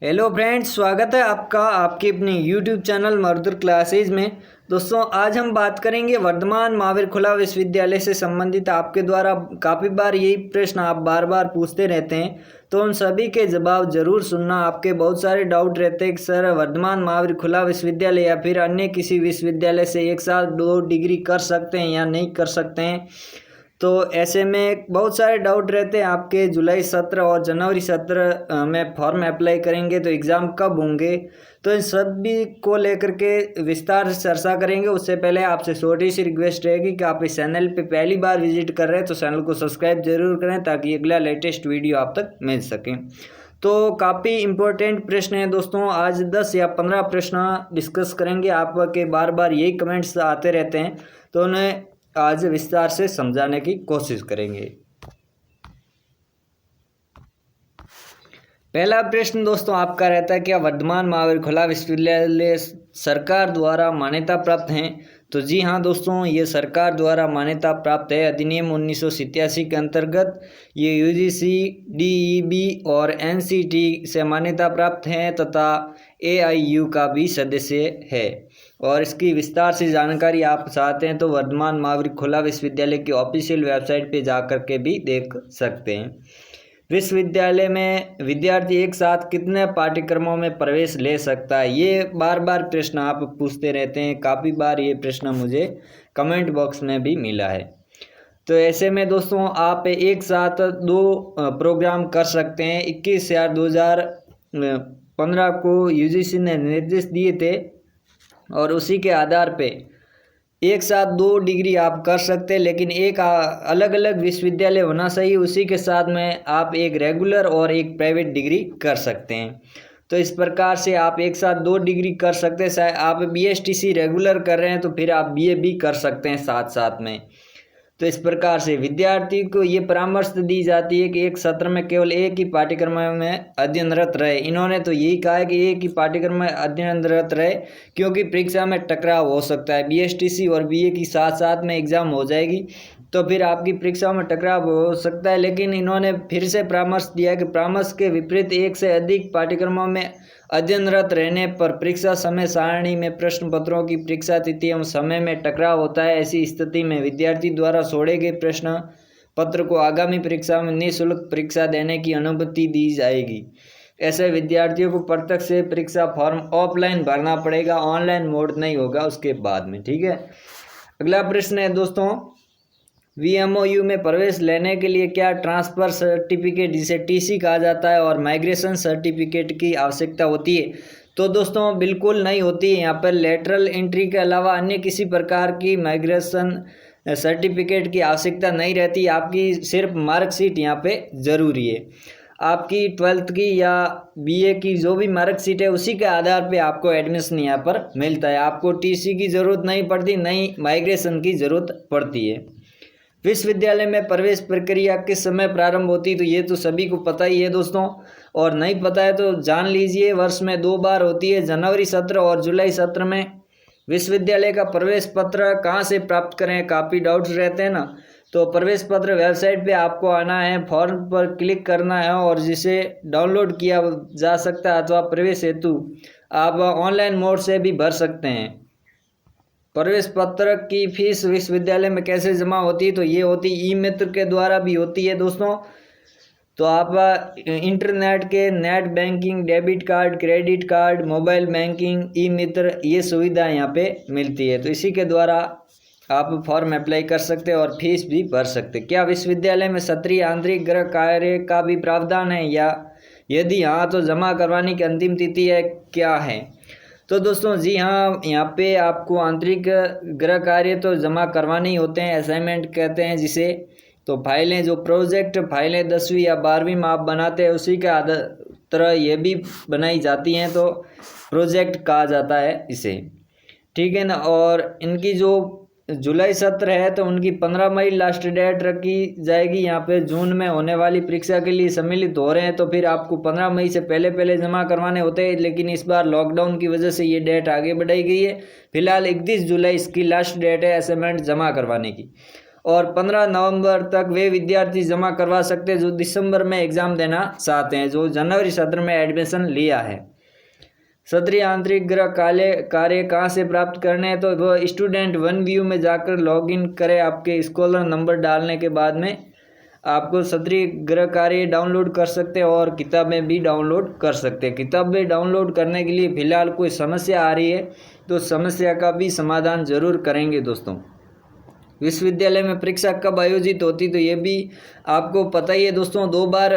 Hello friends, स्वागत है आपका आपके अपने यूट्यूब चैनल मरुधर क्लासेज में। दोस्तों, आज हम बात करेंगे वर्धमान महावीर खुला विश्वविद्यालय से संबंधित आपके द्वारा काफ़ी बार यही प्रश्न आप बार बार पूछते रहते हैं, तो उन सभी के जवाब जरूर सुनना। आपके बहुत सारे डाउट रहते हैं कि सर वर्धमान महावीर खुला विश्वविद्यालय या फिर अन्य किसी विश्वविद्यालय से एक साथ 2 डिग्री कर सकते हैं या नहीं कर सकते हैं। तो ऐसे में बहुत सारे डाउट रहते हैं आपके। जुलाई सत्र और जनवरी सत्र में फॉर्म अप्लाई करेंगे तो एग्ज़ाम कब होंगे, तो इन सभी को लेकर के विस्तार से चर्चा करेंगे। उससे पहले आपसे छोटी सी रिक्वेस्ट रहेगी कि आप इस चैनल पे पहली बार विजिट कर रहे हैं तो चैनल को सब्सक्राइब जरूर करें ताकि अगला लेटेस्ट वीडियो आप तक मिल सके। तो काफ़ी इम्पोर्टेंट प्रश्न है दोस्तों, आज 10 या 15 प्रश्न डिस्कस करेंगे। आपके बार बार यही कमेंट्स आते रहते हैं तो उन्हें आज विस्तार से समझाने की कोशिश करेंगे। पहला प्रश्न दोस्तों आपका रहता है, क्या वर्धमान महावीर खुला विश्वविद्यालय सरकार द्वारा मान्यता प्राप्त हैं? तो जी हाँ दोस्तों, ये सरकार द्वारा मान्यता प्राप्त है। अधिनियम 1987 के अंतर्गत ये यूजीसी, डीईबी और एनसीटी से मान्यता प्राप्त हैं तथा एआईयू का भी सदस्य है। और इसकी विस्तार से जानकारी आप चाहते हैं तो वर्धमान महावीर खुला विश्वविद्यालय की ऑफिशियल वेबसाइट पे जाकर के भी देख सकते हैं। विश्वविद्यालय में विद्यार्थी एक साथ कितने पाठ्यक्रमों में प्रवेश ले सकता है? ये बार बार प्रश्न आप पूछते रहते हैं, काफ़ी बार ये प्रश्न मुझे कमेंट बॉक्स में भी मिला है। तो ऐसे में दोस्तों आप एक साथ 2 प्रोग्राम कर सकते हैं। 21/4/2015 को यूजीसी ने निर्देश दिए थे और उसी के आधार पे एक साथ 2 डिग्री आप कर सकते हैं, लेकिन एक अलग अलग विश्वविद्यालय होना चाहिए। उसी के साथ में आप एक रेगुलर और एक प्राइवेट डिग्री कर सकते हैं। तो इस प्रकार से आप एक साथ 2 डिग्री कर सकते हैं। चाहे आप बीएसटीसी रेगुलर कर रहे हैं तो फिर आप बीए भी कर सकते हैं साथ साथ में। तो इस प्रकार से विद्यार्थी को ये परामर्श दी जाती है कि एक सत्र में केवल एक ही पाठ्यक्रम में अध्ययनरत रहे। इन्होंने तो यही कहा है कि एक ही पाठ्यक्रम में अध्ययनरत रहे, क्योंकि परीक्षा में टकराव हो सकता है। बीएसटीसी और बीए की साथ साथ में एग्ज़ाम हो जाएगी तो फिर आपकी परीक्षा में टकराव हो सकता है। लेकिन इन्होंने फिर से परामर्श दिया कि परामर्श के विपरीत एक से अधिक पाठ्यक्रमों में अध्ययनरत रहने पर परीक्षा समय सारणी में प्रश्न पत्रों की परीक्षा तिथि एवं समय में टकराव होता है। ऐसी स्थिति में विद्यार्थी द्वारा छोड़े गए प्रश्न पत्र को आगामी परीक्षा में निःशुल्क परीक्षा देने की अनुमति दी जाएगी। ऐसे विद्यार्थियों को प्रत्यक्ष परीक्षा फॉर्म ऑफलाइन भरना पड़ेगा, ऑनलाइन मोड नहीं होगा उसके बाद में। ठीक है, अगला प्रश्न है दोस्तों, वीएमओयू में प्रवेश लेने के लिए क्या ट्रांसफ़र सर्टिफिकेट जिसे टीसी कहा जाता है और माइग्रेशन सर्टिफिकेट की आवश्यकता होती है? तो दोस्तों बिल्कुल नहीं होती है। यहाँ पर लेटरल एंट्री के अलावा अन्य किसी प्रकार की माइग्रेशन सर्टिफिकेट की आवश्यकता नहीं रहती। आपकी सिर्फ मार्कशीट यहाँ पे ज़रूरी है। आपकी 12th की या बीए की जो भी मार्कशीट है उसी के आधार पे आपको एडमिशन यहाँ पर मिलता है। आपको टीसी की ज़रूरत नहीं पड़ती, नहीं माइग्रेशन की ज़रूरत पड़ती है। विश्वविद्यालय में प्रवेश प्रक्रिया किस समय प्रारंभ होती है? तो ये तो सभी को पता ही है दोस्तों, और नहीं पता है तो जान लीजिए। वर्ष में 2 बार होती है, जनवरी सत्र और जुलाई सत्र में। विश्वविद्यालय का प्रवेश पत्र कहाँ से प्राप्त करें, काफ़ी डाउट्स रहते हैं ना। तो प्रवेश पत्र वेबसाइट पे आपको आना है, फॉर्म पर क्लिक करना है और जिसे डाउनलोड किया जा सकता है, अथवा प्रवेश हेतु आप ऑनलाइन मोड से भी भर सकते हैं। प्रवेश पत्र की फीस विश्वविद्यालय में कैसे जमा होती है? तो ये होती ई मित्र के द्वारा भी होती है दोस्तों। तो आप इंटरनेट के net banking, debit card, credit card, mobile banking, e Mitra, ये सुविधा यहाँ पे मिलती है। तो इसी के द्वारा आप फॉर्म अप्लाई कर सकते हैं और फीस भी भर सकते हैं। क्या विश्वविद्यालय में सत्रीय आंतरिक गृह कार्य का भी प्रावधान है, या यदि हाँ तो जमा करवाने की अंतिम तिथि है क्या है? तो दोस्तों जी हाँ, यहाँ पे आपको आंतरिक गृह कार्य तो जमा करवाने ही होते हैं, असाइनमेंट कहते हैं जिसे। तो फाइलें, जो प्रोजेक्ट फाइलें 10वीं या 12वीं में आप बनाते हैं उसी के तरह ये भी बनाई जाती हैं, तो प्रोजेक्ट कहा जाता है इसे। ठीक है ना। और इनकी जो जुलाई सत्र है तो उनकी 15 मई लास्ट डेट रखी जाएगी। यहाँ पे जून में होने वाली परीक्षा के लिए सम्मिलित हो रहे हैं तो फिर आपको 15 मई से पहले जमा करवाने होते हैं, लेकिन इस बार लॉकडाउन की वजह से ये डेट आगे बढ़ाई गई है। फिलहाल 31 जुलाई इसकी लास्ट डेट है असाइनमेंट जमा करवाने की। और 15 नवंबर तक वे विद्यार्थी जमा करवा सकते हैं जो दिसंबर में एग्ज़ाम देना चाहते हैं, जो जनवरी सत्र में एडमिशन लिया है। सत्रीय आंतरिक गृह कार्य कहाँ से प्राप्त करने हैं, तो वह स्टूडेंट वन व्यू में जाकर लॉगिन करें। आपके स्कॉलर नंबर डालने के बाद में आपको सत्रीय गृह कार्य डाउनलोड कर सकते हैं और किताबें भी डाउनलोड कर सकते हैं। किताबें डाउनलोड करने के लिए फ़िलहाल कोई समस्या आ रही है तो समस्या का भी समाधान ज़रूर करेंगे दोस्तों। विश्वविद्यालय में परीक्षा कब आयोजित होती, तो ये भी आपको पता ही है दोस्तों, 2 बार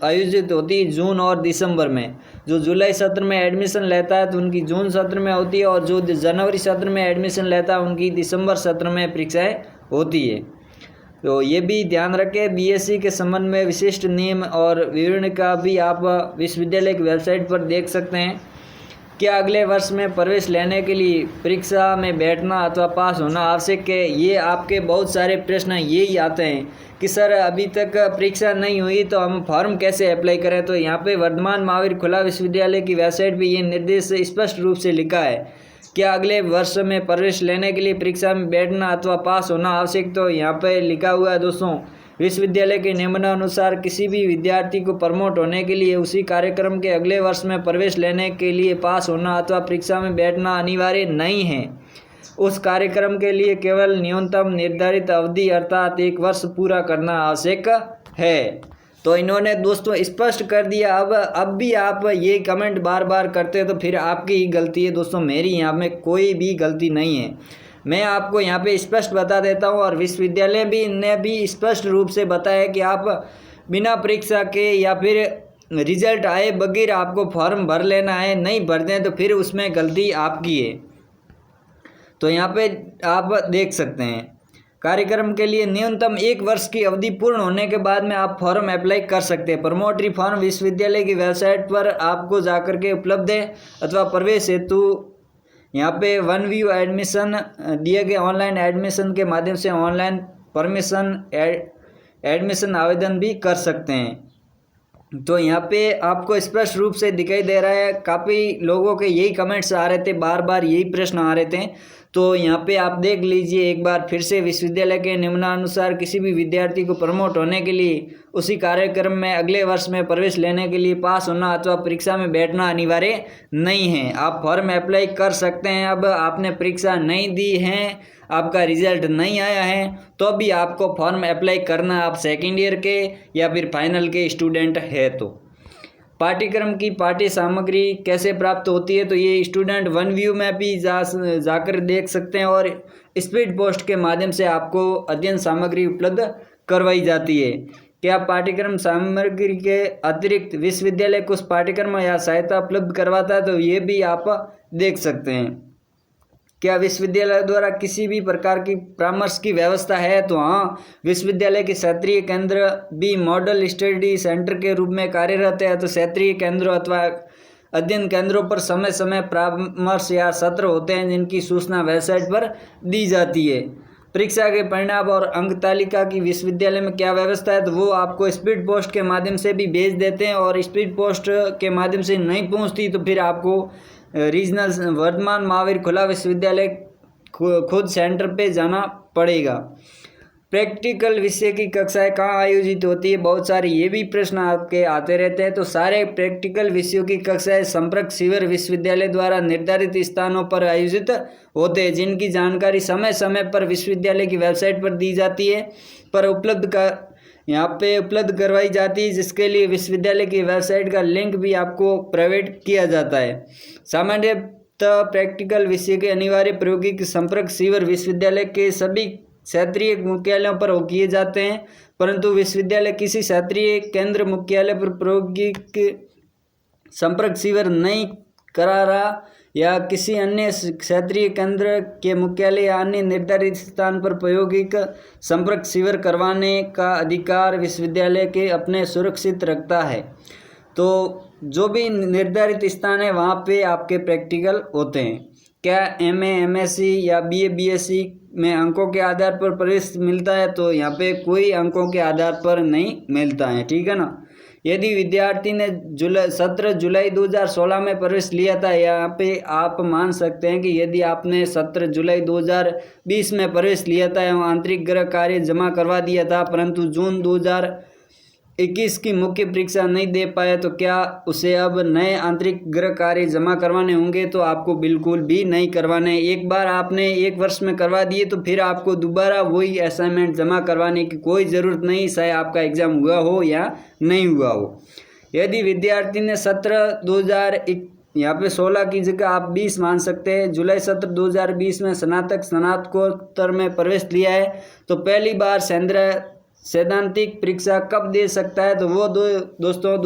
आयोजित होती है, जून और दिसंबर में। जो जुलाई सत्र में एडमिशन लेता है तो उनकी जून सत्र में होती है, और जो जनवरी सत्र में एडमिशन लेता है उनकी दिसंबर सत्र में परीक्षाएं होती है। तो ये भी ध्यान रखें। बीएससी के संबंध में विशिष्ट नियम और विवरण का भी आप विश्वविद्यालय की वेबसाइट पर देख सकते हैं। क्या अगले वर्ष में प्रवेश लेने के लिए परीक्षा में बैठना अथवा पास होना आवश्यक है? ये आपके बहुत सारे प्रश्न यही आते हैं कि सर अभी तक परीक्षा नहीं हुई तो हम फॉर्म कैसे अप्लाई करें। तो यहाँ पे वर्धमान महावीर खुला विश्वविद्यालय की वेबसाइट पे ये निर्देश स्पष्ट रूप से लिखा है। क्या अगले वर्ष में प्रवेश लेने के लिए परीक्षा में बैठना अथवा पास होना आवश्यक, तो यहाँ पे लिखा हुआ है दोस्तों, विश्वविद्यालय के नियमानुसार किसी भी विद्यार्थी को प्रमोट होने के लिए उसी कार्यक्रम के अगले वर्ष में प्रवेश लेने के लिए पास होना अथवा परीक्षा में बैठना अनिवार्य नहीं है। उस कार्यक्रम के लिए केवल न्यूनतम निर्धारित अवधि अर्थात 1 वर्ष पूरा करना आवश्यक है। तो इन्होंने दोस्तों स्पष्ट कर दिया। अब भी आप ये कमेंट बार बार करते हो तो फिर आपकी ही गलती है दोस्तों, मेरी यहाँ में कोई भी गलती नहीं है। मैं आपको यहाँ पे स्पष्ट बता देता हूँ, और विश्वविद्यालय भी ने भी स्पष्ट रूप से बताया कि आप बिना परीक्षा के या फिर रिजल्ट आए बगैर आपको फॉर्म भर लेना है। नहीं भरते हैं तो फिर उसमें गलती आपकी है। तो यहाँ पे आप देख सकते हैं, कार्यक्रम के लिए न्यूनतम 1 वर्ष की अवधि पूर्ण होने के बाद में आप फॉर्म अप्लाई कर सकते हैं। प्रमोटरी फॉर्म विश्वविद्यालय की वेबसाइट पर आपको जाकर के उपलब्ध है, अथवा प्रवेश हेतु यहाँ पे वन व्यू एडमिशन दिए गए ऑनलाइन एडमिशन के माध्यम से ऑनलाइन परमिशन एडमिशन आवेदन भी कर सकते हैं। तो यहाँ पे आपको स्पष्ट रूप से दिखाई दे रहा है। काफ़ी लोगों के यही कमेंट्स आ रहे थे, बार बार यही प्रश्न आ रहे थे। तो यहाँ पे आप देख लीजिए एक बार फिर से, विश्वविद्यालय के निम्नानुसार किसी भी विद्यार्थी को प्रमोट होने के लिए उसी कार्यक्रम में अगले वर्ष में प्रवेश लेने के लिए पास होना अथवा परीक्षा में बैठना अनिवार्य नहीं है। आप फॉर्म अप्लाई कर सकते हैं। अब आपने परीक्षा नहीं दी है, आपका रिजल्ट नहीं आया है, तो भी आपको फॉर्म अप्लाई करना, आप सेकेंड ईयर के या फिर फाइनल के स्टूडेंट है तो। पाठ्यक्रम की पाठ्य सामग्री कैसे प्राप्त होती है, तो ये स्टूडेंट वन व्यू में भी जाकर देख सकते हैं, और स्पीड पोस्ट के माध्यम से आपको अध्ययन सामग्री उपलब्ध करवाई जाती है। क्या पाठ्यक्रम सामग्री के अतिरिक्त विश्वविद्यालय कुछ पाठ्यक्रम या सहायता उपलब्ध करवाता है, तो ये भी आप देख सकते हैं। क्या विश्वविद्यालय द्वारा किसी भी प्रकार की परामर्श की व्यवस्था है, तो हाँ, विश्वविद्यालय के क्षेत्रीय केंद्र भी मॉडल स्टडी सेंटर के रूप में कार्यरत है। तो क्षेत्रीय केंद्रों अथवा अध्ययन केंद्रों पर समय समय परामर्श या सत्र होते हैं, जिनकी सूचना वेबसाइट पर दी जाती है। परीक्षा के परिणाम और अंक तालिका की विश्वविद्यालय में क्या व्यवस्था है, तो वो आपको स्पीड पोस्ट के माध्यम से भी भेज देते हैं, और स्पीड पोस्ट के माध्यम से नहीं पहुंचती तो फिर आपको रीजनल वर्धमान महावीर खुला विश्वविद्यालय खुद सेंटर पे जाना पड़ेगा। प्रैक्टिकल विषय की कक्षाएं कहाँ आयोजित होती है, बहुत सारे ये भी प्रश्न आपके आते रहते हैं। तो सारे प्रैक्टिकल विषयों की कक्षाएं संपर्क शिविर विश्वविद्यालय द्वारा निर्धारित स्थानों पर आयोजित होते हैं, जिनकी जानकारी समय समय पर विश्वविद्यालय की वेबसाइट पर दी जाती है, पर यहाँ पे उपलब्ध करवाई जाती है, जिसके लिए विश्वविद्यालय की वेबसाइट का लिंक भी आपको प्रोवाइड किया जाता है। सामान्यतः प्रैक्टिकल विषय के अनिवार्य प्रायोगिक संपर्क शिविर विश्वविद्यालय के सभी क्षेत्रीय मुख्यालयों पर किए जाते हैं, परंतु विश्वविद्यालय किसी क्षेत्रीय केंद्र मुख्यालय पर प्रायोगिक संपर्क शिविर नहीं करा रहा, या किसी अन्य क्षेत्रीय केंद्र के मुख्यालय या अन्य निर्धारित स्थान पर प्रायोगिक संपर्क शिविर करवाने का अधिकार विश्वविद्यालय के अपने सुरक्षित रखता है। तो जो भी निर्धारित स्थान है वहाँ पे आपके प्रैक्टिकल होते हैं। क्या एमए, एमएससी या बीए, बीएससी में अंकों के आधार पर प्रवेश मिलता है, तो यहाँ पे कोई अंकों के आधार पर नहीं मिलता है, ठीक है ना। यदि विद्यार्थी ने 17 जुलाई 2016 में प्रवेश लिया था, यहाँ पे आप मान सकते हैं कि यदि आपने 17 जुलाई 2020 में प्रवेश लिया था एवं आंतरिक गृह कार्य जमा करवा दिया था, परंतु जून 2021 की मुख्य परीक्षा नहीं दे पाए, तो क्या उसे अब नए आंतरिक गृह कार्य जमा करवाने होंगे? तो आपको बिल्कुल भी नहीं करवाने। एक बार आपने 1 वर्ष में करवा दिए तो फिर आपको दोबारा वही असाइनमेंट जमा करवाने की कोई ज़रूरत नहीं, चाहे आपका एग्ज़ाम हुआ हो या नहीं हुआ हो। यदि विद्यार्थी ने 16 की जगह आप 20 मान सकते हैं, जुलाई 2020 में स्नातकोत्तर में प्रवेश लिया है, तो पहली बार सैद्धांतिक परीक्षा कब दे सकता है? तो वो दोस्तों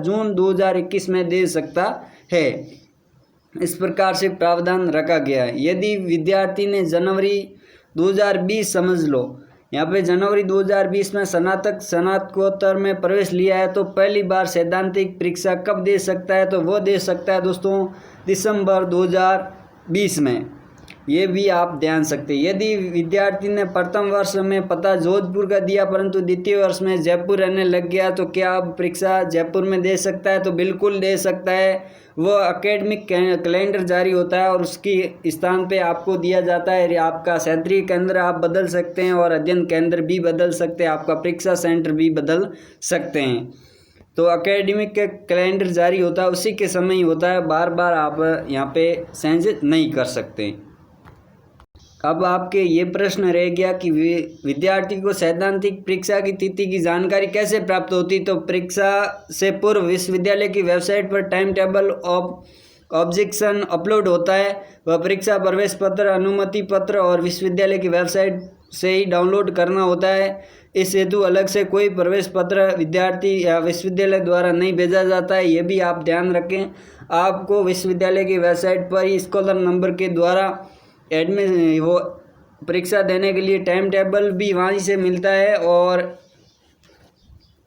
जून 2021 में दे सकता है। इस प्रकार से प्रावधान रखा गया है। यदि विद्यार्थी ने जनवरी 2020 समझ लो, यहाँ पे जनवरी 2020 में स्नातकोत्तर में प्रवेश लिया है, तो पहली बार सैद्धांतिक परीक्षा कब दे सकता है? तो वो दे सकता है दोस्तों दिसंबर 2020 में। ये भी आप ध्यान सकते हैं। यदि विद्यार्थी ने प्रथम वर्ष में पता जोधपुर का दिया परंतु द्वितीय वर्ष में जयपुर रहने लग गया, तो क्या अब परीक्षा जयपुर में दे सकता है? तो बिल्कुल दे सकता है। वो एकेडमिक कैलेंडर जारी होता है और उसकी स्थान पे आपको दिया जाता है। आपका क्षेत्रीय केंद्र आप बदल सकते हैं और अध्ययन केंद्र भी बदल सकते हैं, आपका परीक्षा सेंटर भी बदल सकते हैं। तो एकेडमिक कैलेंडर जारी होता है उसी के समय ही होता है, बार बार आप यहाँ पे चेंज नहीं कर सकते। अब आपके ये प्रश्न रह गया कि विद्यार्थी को सैद्धांतिक परीक्षा की तिथि की जानकारी कैसे प्राप्त होती? तो परीक्षा से पूर्व विश्वविद्यालय की वेबसाइट पर टाइम टेबल ऑब्जेक्शन अपलोड होता है। वह परीक्षा प्रवेश पत्र, अनुमति पत्र और विश्वविद्यालय की वेबसाइट से ही डाउनलोड करना होता है। इस हेतु अलग से कोई प्रवेश पत्र विद्यार्थी या विश्वविद्यालय द्वारा नहीं भेजा जाता है, ये भी आप ध्यान रखें। आपको विश्वविद्यालय की वेबसाइट पर ही स्कॉलर नंबर के द्वारा वो परीक्षा देने के लिए टाइम टेबल भी वहीं से मिलता है और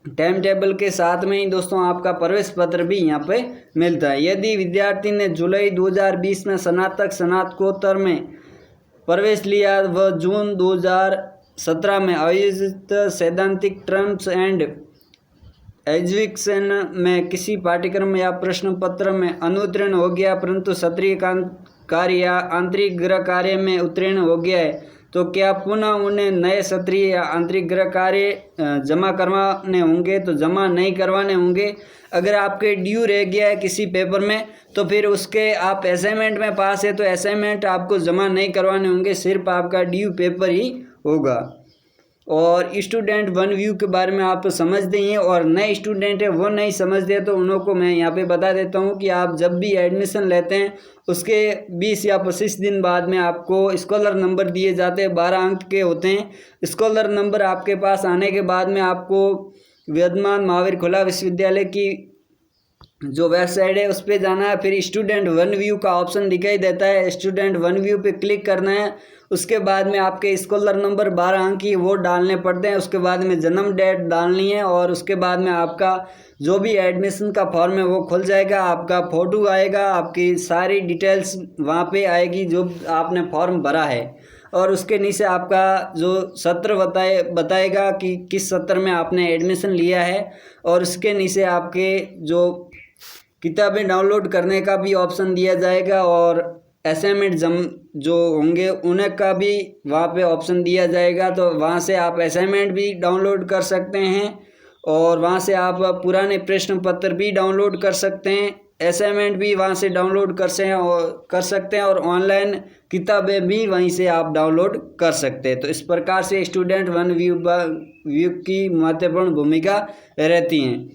टाइम टेबल के साथ में ही दोस्तों आपका प्रवेश पत्र भी यहाँ पे मिलता है। यदि विद्यार्थी ने जुलाई 2020 में स्नातकोत्तर में प्रवेश लिया, वह जून 2017 में आयोजित सैद्धांतिक टर्म्स एंड एग्जीक्यूशन में किसी पाठ्यक्रम या प्रश्न पत्र में अनुत्तीर्ण हो गया परंतु सत्रीय कार्य या आंतरिक गृह कार्य में उत्तीर्ण हो गया है, तो क्या पुनः उन्हें नए सत्रीय या आंतरिक गृह कार्य जमा करवाने होंगे? तो जमा नहीं करवाने होंगे। अगर आपके ड्यू रह गया है किसी पेपर में तो फिर उसके आप असाइनमेंट में पास है तो असाइनमेंट आपको जमा नहीं करवाने होंगे, सिर्फ आपका ड्यू पेपर ही होगा। और स्टूडेंट वन व्यू के बारे में आप समझते ही हैं और नए स्टूडेंट है वो नहीं समझते, तो उन लोगों को मैं यहाँ पे बता देता हूँ कि आप जब भी एडमिशन लेते हैं उसके 20 या 25 दिन बाद में आपको स्कॉलर नंबर दिए जाते हैं, 12 अंक के होते हैं। स्कॉलर नंबर आपके पास आने के बाद में आपको विद्यमान महावीर खुला विश्वविद्यालय की जो वेबसाइट है उस पर जाना है, फिर स्टूडेंट वन व्यू का ऑप्शन दिखाई देता है, स्टूडेंट वन व्यू पे क्लिक करना है। उसके बाद में आपके स्कॉलर नंबर 12 अंक की वो डालने पड़ते हैं, उसके बाद में जन्म डेट डालनी है और उसके बाद में आपका जो भी एडमिशन का फॉर्म है वो खुल जाएगा, आपका फ़ोटो आएगा, आपकी सारी डिटेल्स वहाँ पे आएगी जो आपने फॉर्म भरा है और उसके नीचे आपका जो सत्र बताएगा कि किस सत्र में आपने एडमिशन लिया है और उसके नीचे आपके जो किताबें डाउनलोड करने का भी ऑप्शन दिया जाएगा और असाइनमेंट जो होंगे उन्हें का भी वहाँ पे ऑप्शन दिया जाएगा, तो वहाँ से आप असाइनमेंट भी डाउनलोड कर सकते हैं और वहाँ से आप पुराने प्रश्न पत्र भी डाउनलोड कर सकते हैं, असाइनमेंट भी वहाँ से डाउनलोड कर सकते हैं और ऑनलाइन किताबें भी वहीं से आप डाउनलोड कर सकते हैं। तो इस प्रकार से स्टूडेंट वन व्यू की महत्वपूर्ण भूमिका रहती हैं।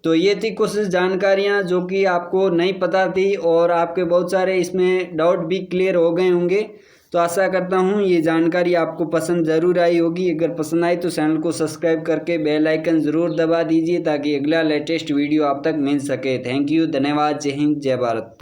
तो ये थी कुछ जानकारियाँ जो कि आपको नहीं पता थी और आपके बहुत सारे इसमें डाउट भी क्लियर हो गए होंगे। तो आशा करता हूँ ये जानकारी आपको पसंद ज़रूर आई होगी। अगर पसंद आई तो चैनल को सब्सक्राइब करके बेल आइकन ज़रूर दबा दीजिए ताकि अगला लेटेस्ट वीडियो आप तक मिल सके। थैंक यू, धन्यवाद, जय हिंद, जय भारत।